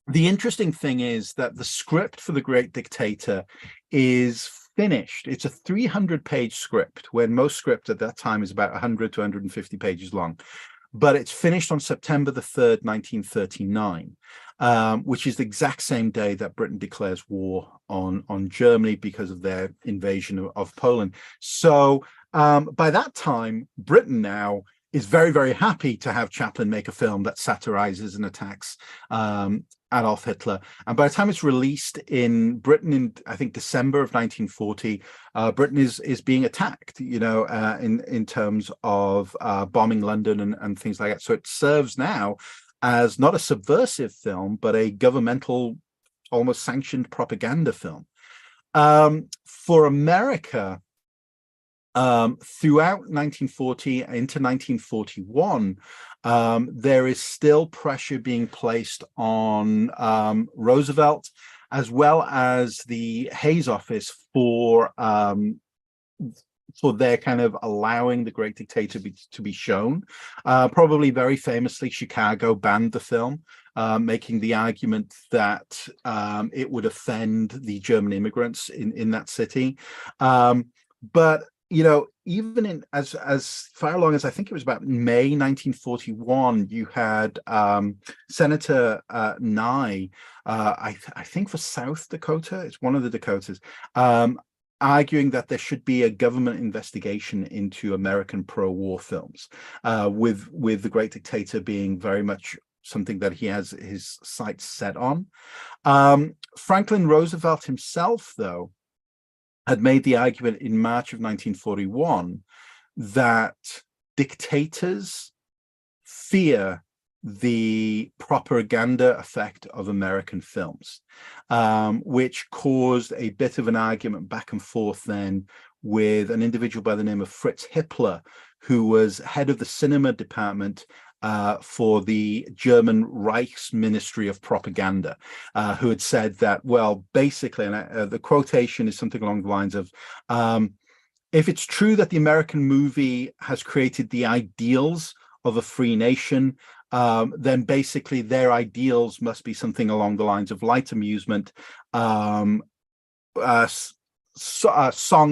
The interesting thing is that the script for The Great Dictator is finished. It's a 300-page script, when most script at that time is about 100 to 150 pages long. But it's finished on September the 3rd, 1939, which is the exact same day that Britain declares war on Germany because of their invasion of Poland. So by that time, Britain now is very, very happy to have Chaplin make a film that satirizes and attacks Adolf Hitler. And by the time it's released in Britain in, I think, December of 1940, Britain is being attacked, in terms of bombing London and things like that. So it serves now as not a subversive film, but a governmental, almost sanctioned propaganda film. For America, throughout 1940 into 1941, there is still pressure being placed on Roosevelt, as well as the Hayes office, for their kind of allowing The Great Dictator to be shown. Probably very famously, Chicago banned the film, making the argument that it would offend the German immigrants in that city. But even in as far along as, I think it was about May 1941, you had Senator Nye, I think for South Dakota, it's one of the Dakotas, arguing that there should be a government investigation into American pro-war films, with The Great Dictator being very much something that he has his sights set on. Franklin Roosevelt himself, though, had made the argument in March of 1941 that dictators fear the propaganda effect of American films, which caused a bit of an argument back and forth then with an individual by the name of Fritz Hippler, who was head of the cinema department for the German Reich's Ministry of Propaganda, who had said that, well, basically, and the quotation is something along the lines of, if it's true that the American movie has created the ideals of a free nation, then basically their ideals must be something along the lines of light amusement, song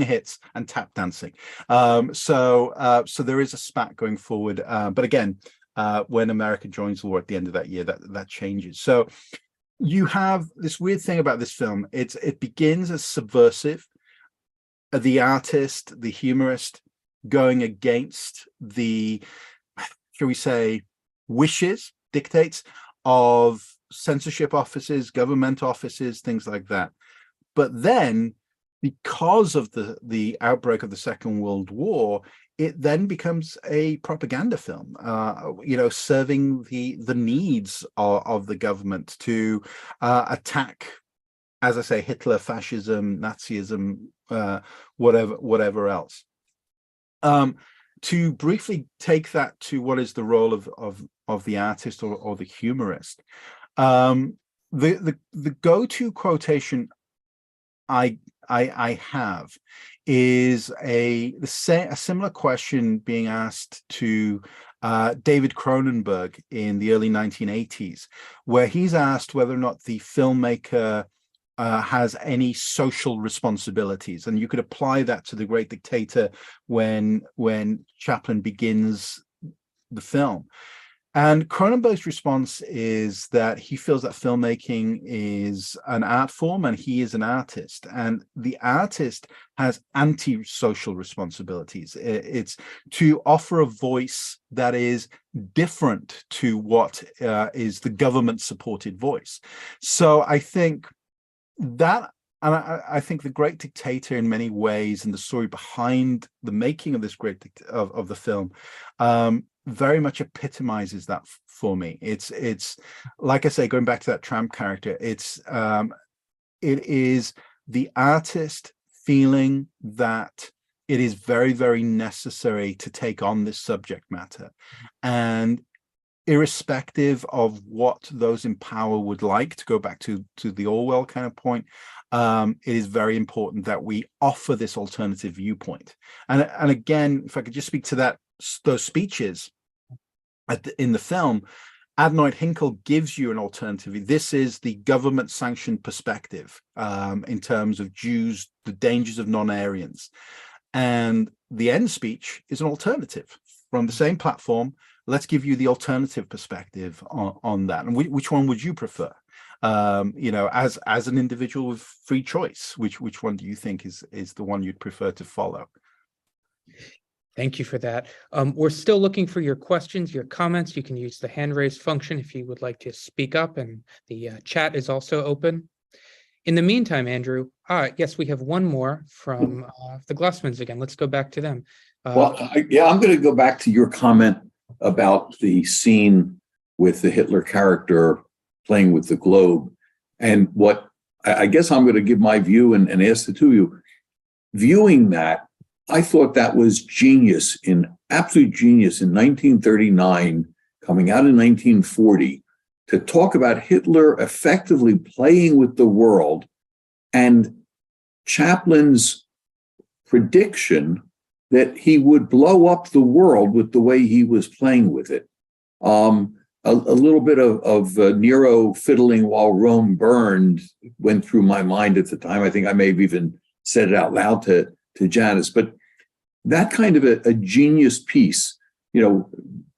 hits, and tap dancing. So there is a spat going forward, but again, when America joins the war at the end of that year, that changes. So you have this weird thing about this film. It begins as subversive, the artist, the humorist, going against the, shall we say, wishes, dictates of censorship offices, government offices, things like that. But then, because of the outbreak of the Second World War, it then becomes a propaganda film, serving the needs of the government to attack, as I say, Hitler, fascism, Nazism, whatever else. To briefly take that to what is the role of the artist or the humorist, the go-to quotation I have is a similar question being asked to David Cronenberg in the early 1980s, where he's asked whether or not the filmmaker has any social responsibilities, and you could apply that to The Great Dictator when Chaplin begins the film. And Cronenberg's response is that he feels that filmmaking is an art form and he is an artist, and the artist has anti-social responsibilities. It's to offer a voice that is different to what is the government-supported voice. So I think that, and I think The Great Dictator in many ways, and the story behind the making of this of the film, very much epitomizes that for me. It's like I say, going back to that tramp character, it is the artist feeling that it is very, very necessary to take on this subject matter, and irrespective of what those in power would like, to go back to the Orwell kind of point, it is very important that we offer this alternative viewpoint. And again, if I could just speak to those speeches in the film, Adenoid Hinkle gives you an alternative. This is the government-sanctioned perspective in terms of Jews, the dangers of non-Aryans. And the end speech is an alternative from the same platform. Let's give you the alternative perspective on that. And which one would you prefer? As an individual with free choice, which one do you think is the one you'd prefer to follow? Thank you for that. We're still looking for your questions, your comments. You can use the hand raise function if you would like to speak up, and the chat is also open. In the meantime, Andrew, yes, we have one more from the Glossmans again. Let's go back to them. I'm going to go back to your comment about the scene with the Hitler character playing with the globe. And what I guess I'm going to give my view and ask the two of you. Viewing that, I thought that was absolute genius in 1939, coming out in 1940, to talk about Hitler effectively playing with the world and Chaplin's prediction that he would blow up the world with the way he was playing with it. A little bit of Nero fiddling while Rome burned went through my mind at the time. I think I may have even said it out loud to Janice, but that kind of a genius piece,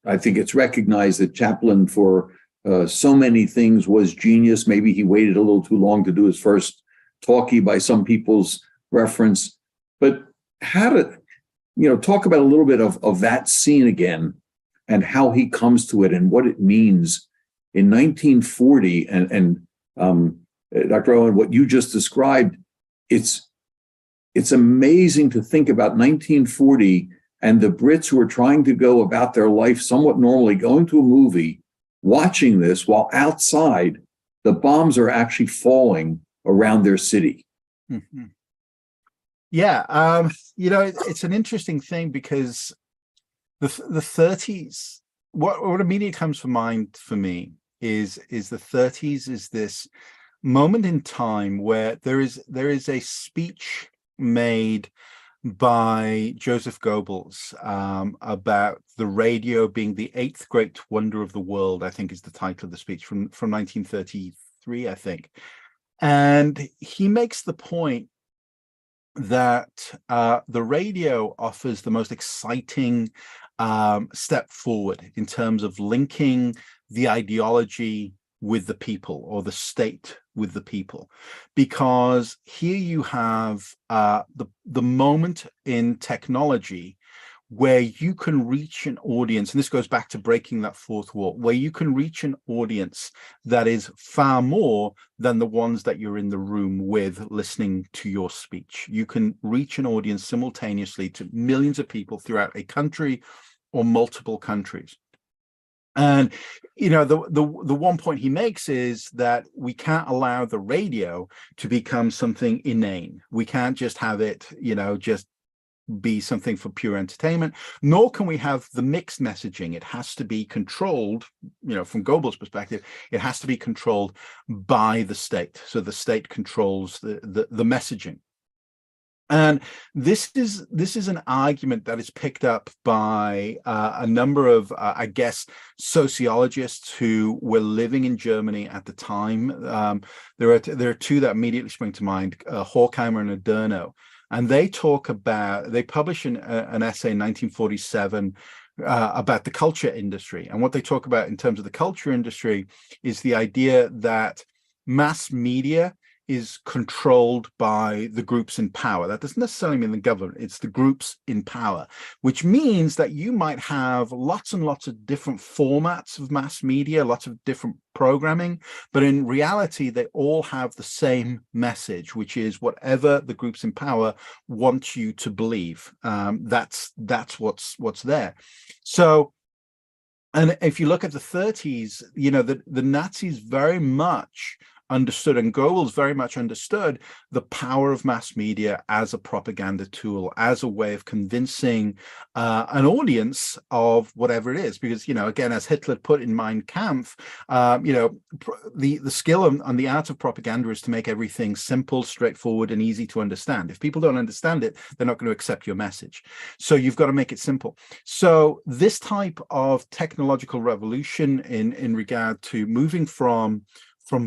I think it's recognized that Chaplin for so many things was genius. Maybe he waited a little too long to do his first talkie by some people's reference, but how to, talk about a little bit of that scene again and how he comes to it and what it means in 1940 and Dr. Owen, what you just described, it's amazing to think about 1940 and the Brits who are trying to go about their life somewhat normally, going to a movie, watching this while outside the bombs are actually falling around their city. Mm-hmm. Yeah, it's an interesting thing because the 30s, what immediately comes to mind for me is the 30s is this moment in time where there is a speech made by Joseph Goebbels about the radio being the 8th great wonder of the world, I think is the title of the speech from 1933, I think. And he makes the point that the radio offers the most exciting step forward in terms of linking the ideology with the people, or the state with the people, because here you have the moment in technology where you can reach an audience, and this goes back to breaking that fourth wall, where you can reach an audience that is far more than the ones that you're in the room with listening to your speech. You can reach an audience simultaneously to millions of people throughout a country or multiple countries. And the one point he makes is that we can't allow the radio to become something inane. We can't just have it, just be something for pure entertainment, nor can we have the mixed messaging. It has to be controlled, from Goebbels' perspective, it has to be controlled by the state. So the state controls the messaging. And this is an argument that is picked up by a number of, I guess, sociologists who were living in Germany at the time. There are two that immediately spring to mind: Horkheimer and Adorno, and they publish an essay in 1947 about the culture industry. And what they talk about in terms of the culture industry is the idea that mass media is controlled by the groups in power. That doesn't necessarily mean the government, it's the groups in power, which means that you might have lots and lots of different formats of mass media, lots of different programming, but in reality, they all have the same message, which is whatever the groups in power want you to believe. That's what's there. So, and if you look at the 30s, the Nazis very much understood, and Goebbels very much understood the power of mass media as a propaganda tool, as a way of convincing an audience of whatever it is. Because, again, as Hitler put in Mein Kampf, the skill and the art of propaganda is to make everything simple, straightforward, and easy to understand. If people don't understand it, they're not going to accept your message. So you've got to make it simple. So this type of technological revolution in regard to moving from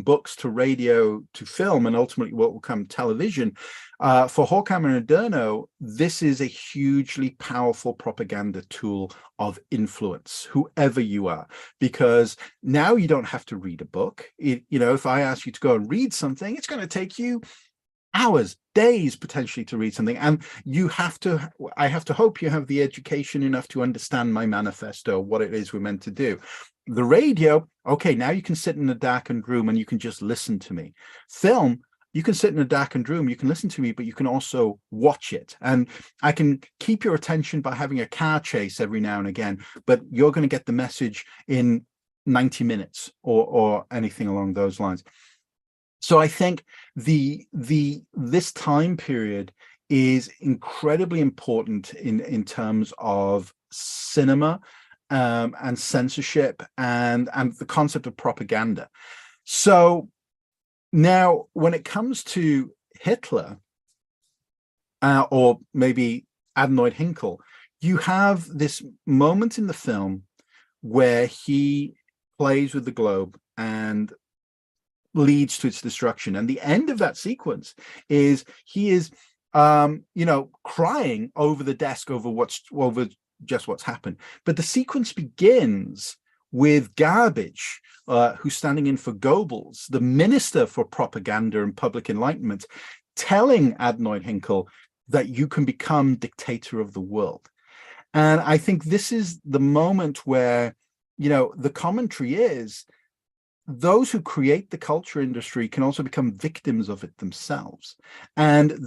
books to radio to film, and ultimately what will come television, for Horkheimer and Adorno, this is a hugely powerful propaganda tool of influence, whoever you are, because now you don't have to read a book. If I ask you to go and read something, it's going to take you hours, days potentially to read something, and I have to hope you have the education enough to understand my manifesto, what it is we're meant to do. The radio, okay, now you can sit in a darkened room and you can just listen to me. Film, you can sit in a darkened room, you can listen to me, but you can also watch it. And I can keep your attention by having a car chase every now and again, but you're going to get the message in 90 minutes or anything along those lines. So I think this time period is incredibly important in terms of cinema, and censorship and the concept of propaganda. So now when it comes to Hitler, or maybe Adenoid Hinkle, you have this moment in the film where he plays with the globe and leads to its destruction. And the end of that sequence is he is crying over the desk over just what's happened. But the sequence begins with Garbage, who's standing in for Goebbels, the Minister for Propaganda and Public Enlightenment, telling Adenoid Hinkle that you can become dictator of the world. And I think this is the moment where, the commentary is those who create the culture industry can also become victims of it themselves. And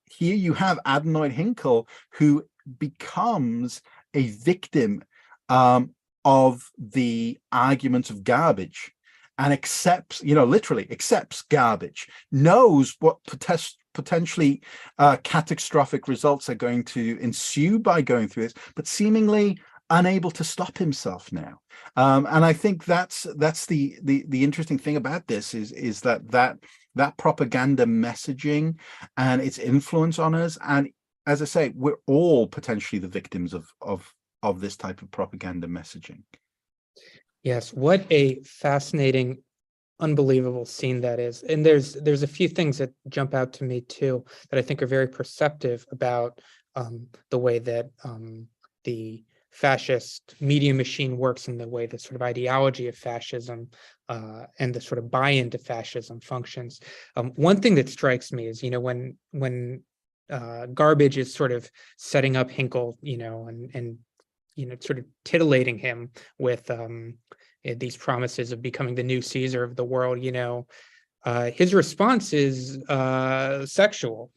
here you have Adenoid Hinkle, who becomes a victim of the arguments of Garbage, and literally accepts Garbage, knows what potentially catastrophic results are going to ensue by going through this, but seemingly unable to stop himself now. And I think that's the interesting thing about this is that propaganda messaging and its influence on us. And as I say, we're all potentially the victims of this type of propaganda messaging. Yes, what a fascinating, unbelievable scene that is. And there's a few things that jump out to me too that I think are very perceptive about the way that the fascist media machine works, and the way the sort of ideology of fascism and the sort of buy-in to fascism functions. One thing that strikes me is, when Garbage is sort of setting up Hinkle, and sort of titillating him with these promises of becoming the new Caesar of the world, his response is sexual.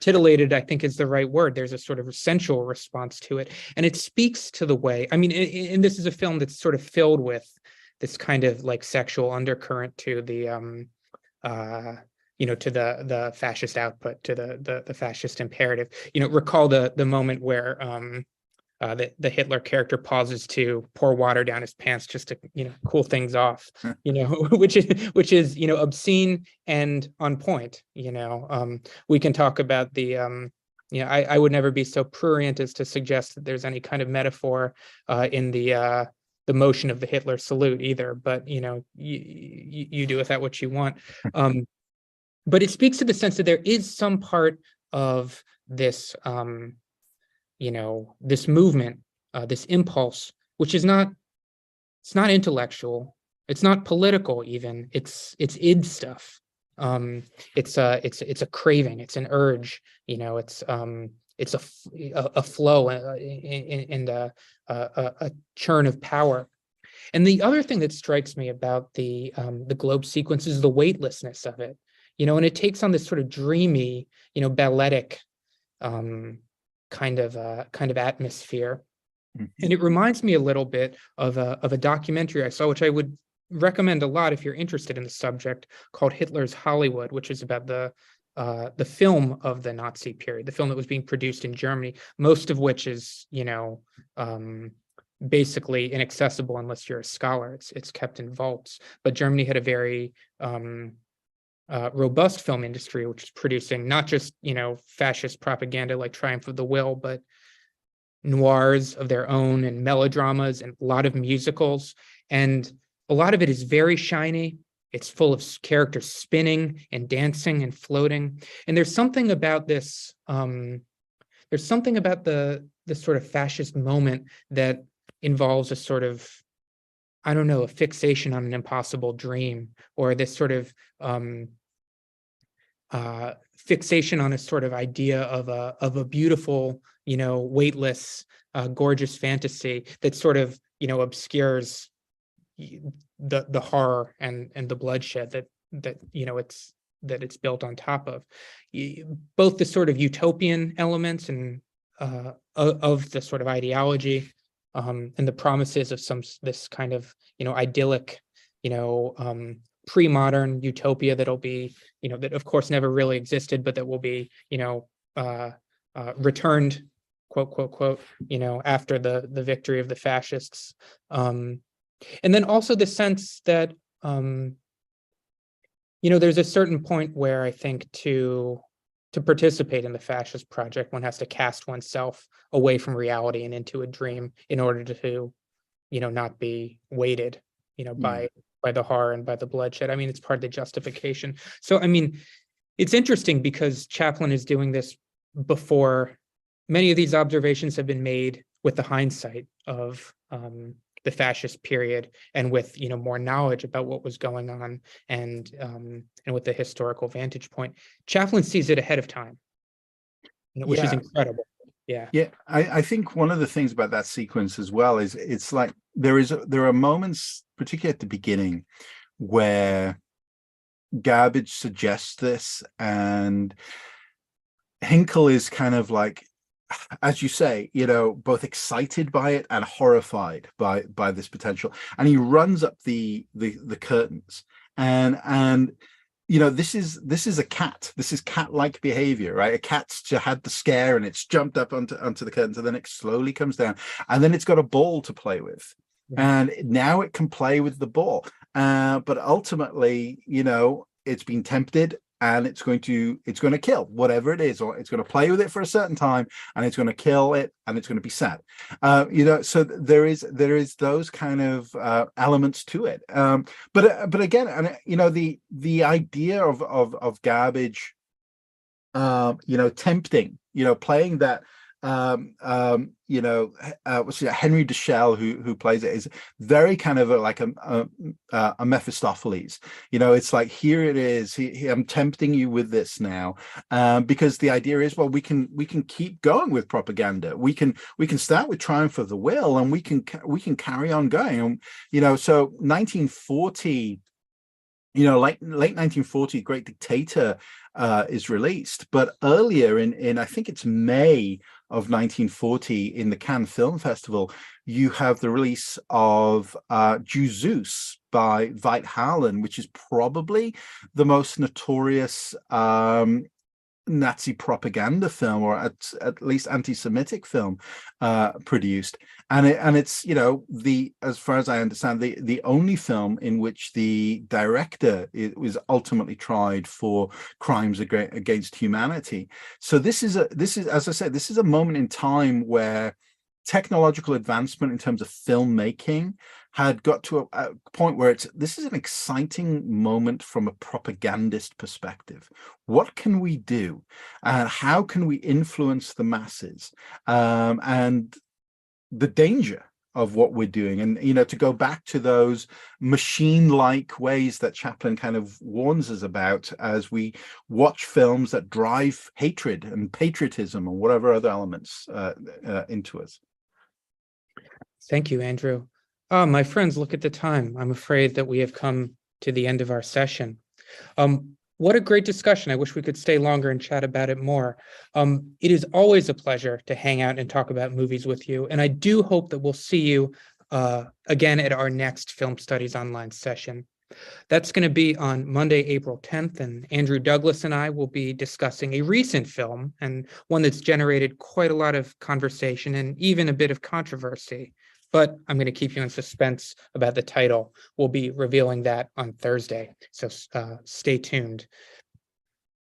Titillated, I think, is the right word. There's a sort of sensual response to it, and it speaks to the way. I mean, and this is a film that's sort of filled with this kind of like sexual undercurrent to the to the fascist output, to the fascist imperative. Recall the moment where the Hitler character pauses to pour water down his pants just to cool things off, which is obscene and on point. We can talk about the I would never be so prurient as to suggest that there's any kind of metaphor in the motion of the Hitler salute either, but you do with that what you want. But it speaks to the sense that there is some part of this this movement, this impulse, which is it's not intellectual, it's not political even, it's id stuff. It's a craving, it's an urge, it's a flow and a churn of power. And the other thing that strikes me about the globe sequence is the weightlessness of it, and it takes on this sort of dreamy, balletic kind of atmosphere. And it reminds me a little bit of a documentary I saw, which I would recommend a lot if you're interested in the subject, called Hitler's Hollywood, which is about the film of the Nazi period, the film that was being produced in Germany, most of which is, basically inaccessible unless you're a scholar. It's kept in vaults. But Germany had a very robust film industry, which is producing not just, fascist propaganda like Triumph of the Will, but noirs of their own and melodramas and a lot of musicals. And a lot of it is very shiny. It's full of characters spinning and dancing and floating. And there's something about this, there's something about the sort of fascist moment that involves a sort of, I don't know, a fixation on an impossible dream, or this sort of fixation on a sort of idea of a beautiful, weightless, gorgeous fantasy that sort of, obscures the horror and the bloodshed that it's built on top of. Both the sort of utopian elements and of the sort of ideology and the promises of this kind of idyllic pre-modern utopia that'll be that of course never really existed, but that will be returned, quote after the victory of the fascists. And then also the sense that there's a certain point where I think to participate in the fascist project, one has to cast oneself away from reality and into a dream in order to not be weighted by the horror and by the bloodshed. I mean, it's part of the justification. So I mean, it's interesting because Chaplin is doing this before many of these observations have been made with the hindsight of the fascist period, and with more knowledge about what was going on, and with the historical vantage point. Chaplin sees it ahead of time, which is incredible. Yeah. I think one of the things about that sequence as well is it's like there are moments, particularly at the beginning, where Garbage suggests this, and Hinkle is kind of like, as you say, both excited by it and horrified by this potential, and he runs up the curtains, and this is a cat. This is cat-like behavior, right? A cat's had the scare and it's jumped up onto the curtains, and then it slowly comes down, and then it's got a ball to play with, and now it can play with the ball, but ultimately, it's been tempted, and it's going to kill whatever it is, or it's going to play with it for a certain time, and it's going to kill it, and it's going to be sad. So there is those kind of elements to it. But again, and the idea of Garbage, tempting, playing that. What's it, Henry Deschelles, who plays it, is very kind of like a Mephistopheles. It's like, here it is. I'm tempting you with this now, because the idea is, well, we can keep going with propaganda. We can start with Triumph of the Will, and we can carry on going. So 1940. Like late 1940, Great Dictator is released, but earlier in I think it's May of 1940, in the Cannes Film Festival, you have the release of Jesus by Veit Harlan, which is probably the most notorious Nazi propaganda film, or at least anti-Semitic film produced, and it's as far as I understand, the only film in which the director was ultimately tried for crimes against humanity. So this is as I said, this is a moment in time where technological advancement in terms of filmmaking had got to a point where this is an exciting moment from a propagandist perspective. What can we do, and how can we influence the masses, and the danger of what we're doing? And to go back to those machine-like ways that Chaplin kind of warns us about as we watch films that drive hatred and patriotism and whatever other elements into us. Thank you, Andrew. My friends, look at the time. I'm afraid that we have come to the end of our session. What a great discussion. I wish we could stay longer and chat about it more. It is always a pleasure to hang out and talk about movies with you. And I do hope that we'll see you again at our next Film Studies Online session. That's going to be on Monday, April 10th, and Andrew Douglas and I will be discussing a recent film and one that's generated quite a lot of conversation and even a bit of controversy. But I'm going to keep you in suspense about the title. We'll be revealing that on Thursday, so stay tuned.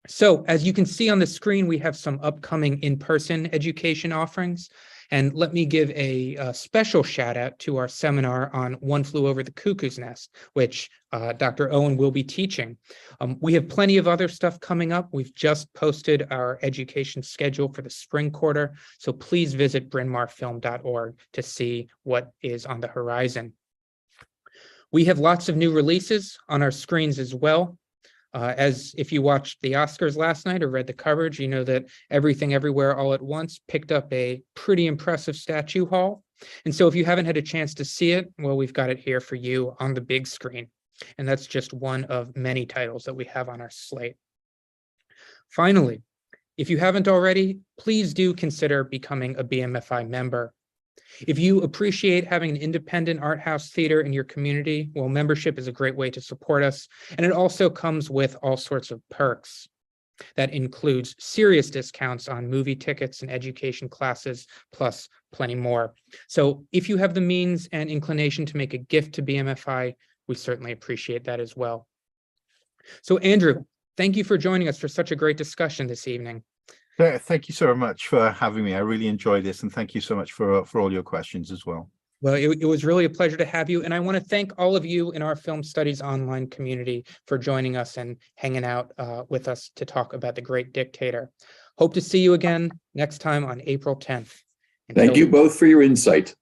So as you can see on the screen, we have some upcoming in-person education offerings. And let me give a special shout out to our seminar on One Flew Over the Cuckoo's Nest, which Dr. Owen will be teaching. We have plenty of other stuff coming up. We've just posted our education schedule for the spring quarter, so please visit brynmarfilm.org to see what is on the horizon. We have lots of new releases on our screens as well. As if you watched the Oscars last night or read the coverage, you know that Everything Everywhere All at Once picked up a pretty impressive statue haul. And so if you haven't had a chance to see it, well, we've got it here for you on the big screen. And that's just one of many titles that we have on our slate. Finally, if you haven't already, please do consider becoming a BMFI member. If you appreciate having an independent art house theater in your community, well, membership is a great way to support us. And it also comes with all sorts of perks. That includes serious discounts on movie tickets and education classes, plus plenty more. So if you have the means and inclination to make a gift to BMFI, we certainly appreciate that as well. So Andrew, thank you for joining us for such a great discussion this evening. Thank you so much for having me. I really enjoyed this, and thank you so much for all your questions as well. Well, it was really a pleasure to have you, and I want to thank all of you in our Film Studies Online community for joining us and hanging out with us to talk about The Great Dictator. Hope to see you again next time on April 10th. Thank you both for your insight.